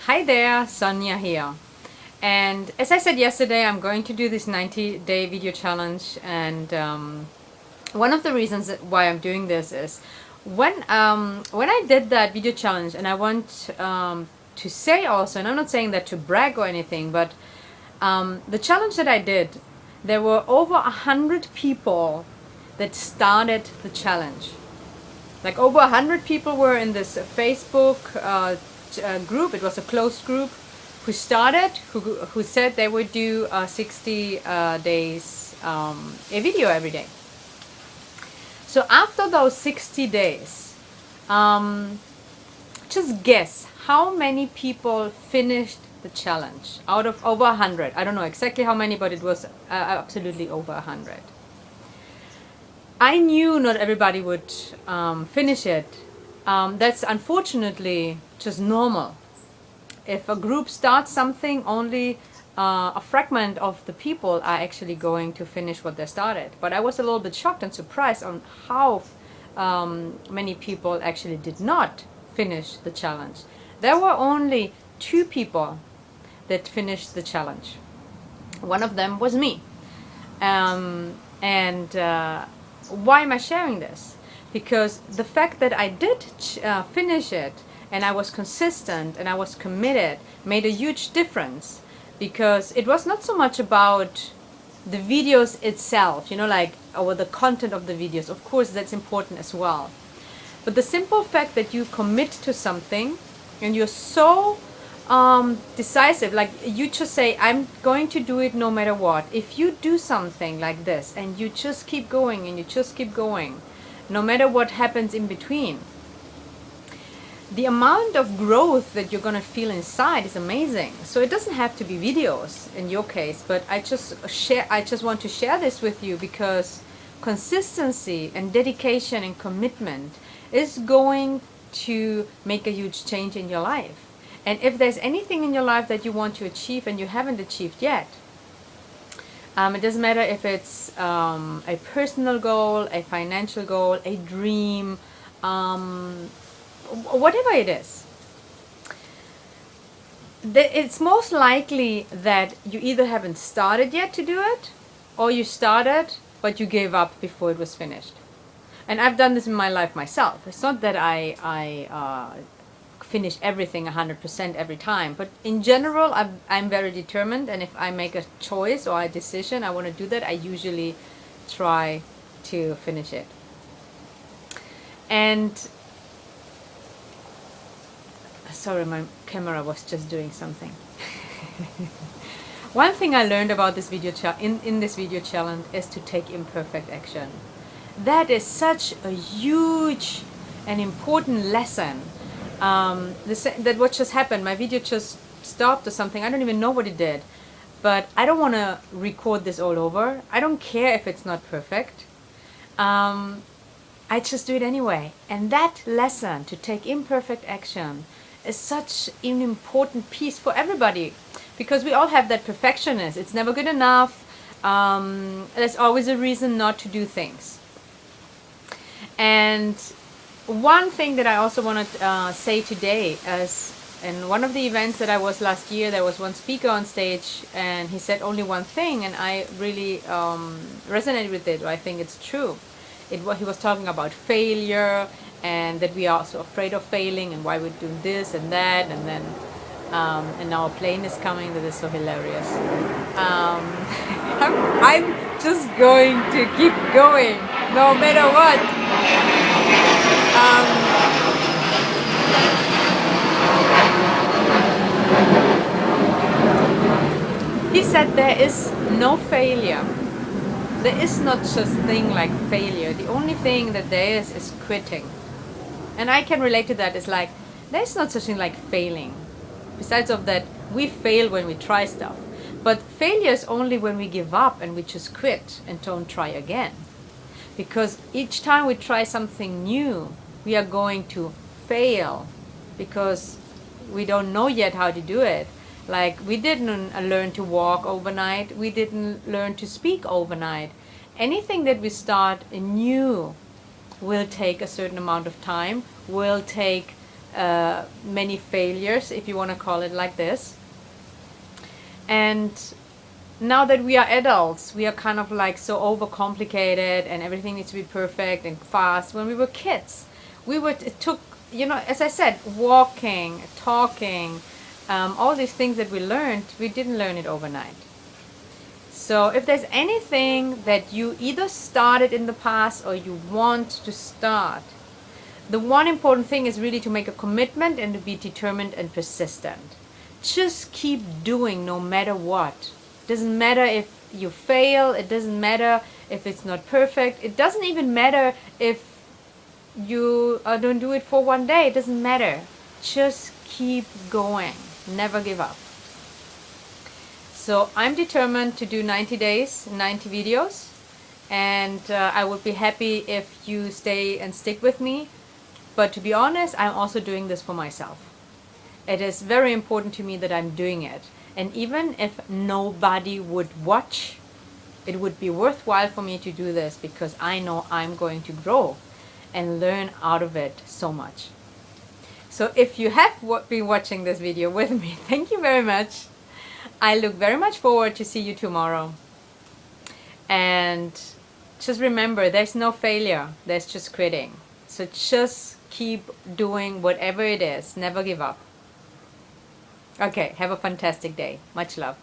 Hi there, Sonia here. And as I said yesterday, I'm going to do this 90-day video challenge. And one of the reasons why I'm doing this is when I did that video challenge, and I want to say also, and I'm not saying that to brag or anything, but the challenge that I did, there were over 100 people that started the challenge. Like over 100 people were in this Facebook group. It was a closed group who started, who said they would do 60 days a video every day. So after those 60 days, just guess how many people finished the challenge out of over 100. I don't know exactly how many, but it was absolutely over 100. I knew not everybody would finish it. That's unfortunately just normal. If a group starts something, only a fragment of the people are actually going to finish what they started. But I was a little bit shocked and surprised on how many people actually did not finish the challenge. There were only 2 people that finished the challenge. One of them was me. Why am I sharing this? Because the fact that I did finish it, and I was consistent and I was committed, made a huge difference. Because it was not so much about the videos itself, or the content of the videos. Of course, that's important as well. But the simple fact that you commit to something and you're so decisive, like you just say, I'm going to do it no matter what. If you do something like this and you just keep going and you just keep going, no matter what happens in between, the amount of growth that you're going to feel inside is amazing. So it doesn't have to be videos in your case, but I just want to share this with you because consistency and dedication and commitment is going to make a huge change in your life. And if there's anything in your life that you want to achieve and you haven't achieved yet, it doesn't matter if it's a personal goal, a financial goal, a dream, whatever it is. It's most likely that you either haven't started yet to do it, or you started but you gave up before it was finished. And I've done this in my life myself. It's not that I finish everything 100% every time, but in general I'm very determined, and if I make a choice or a decision I want to do that, I usually try to finish it. And sorry, my camera was just doing something. One thing I learned about this video in this video challenge is to take imperfect action. That is such a huge and important lesson. That what just happened, my video just stopped or something, I don't even know what it did, but I don't want to record this all over. I don't care if it's not perfect. I just do it anyway. And that lesson, to take imperfect action, is such an important piece for everybody, because we all have that perfectionist. It's never good enough. There's always a reason not to do things. And one thing that I also want to say today is, in one of the events that I was last year, there was one speaker on stage and he said only one thing, and I really resonated with it. I think it's true. He was talking about failure, and that we are so afraid of failing, and why we do this and that, and then and now a plane is coming. That is so hilarious. I'm just going to keep going no matter what. He said there is no failure. There is not such thing like failure. The only thing that there is quitting. And I can relate to that. It's like, there's not such thing like failing. Besides of that, we fail when we try stuff. But failure is only when we give up and we just quit and don't try again. Because each time we try something new, we are going to fail because we don't know yet how to do it. Like, we didn't learn to walk overnight. We didn't learn to speak overnight. Anything that we start new will take a certain amount of time, will take many failures, if you want to call it like this. And now that we are adults, we are kind of like so overcomplicated and everything needs to be perfect and fast. When we were kids, it took, you know, as I said, walking, talking, all these things that we learned, we didn't learn it overnight. So if there's anything that you either started in the past or you want to start, the one important thing is really to make a commitment and to be determined and persistent. Just keep doing no matter what. It doesn't matter if you fail, it doesn't matter if it's not perfect, it doesn't even matter if you don't do it for one day, it doesn't matter. Just keep going, never give up. So I'm determined to do 90 days, 90 videos, and I would be happy if you stay and stick with me. But to be honest, I'm also doing this for myself. It is very important to me that I'm doing it. And even if nobody would watch, it would be worthwhile for me to do this because I know I'm going to grow and learn out of it so much. So if you have been watching this video with me, thank you very much. I look very much forward to see you tomorrow. And just remember, there's no failure, there's just quitting. So just keep doing whatever it is. Never give up. Okay, have a fantastic day. Much love.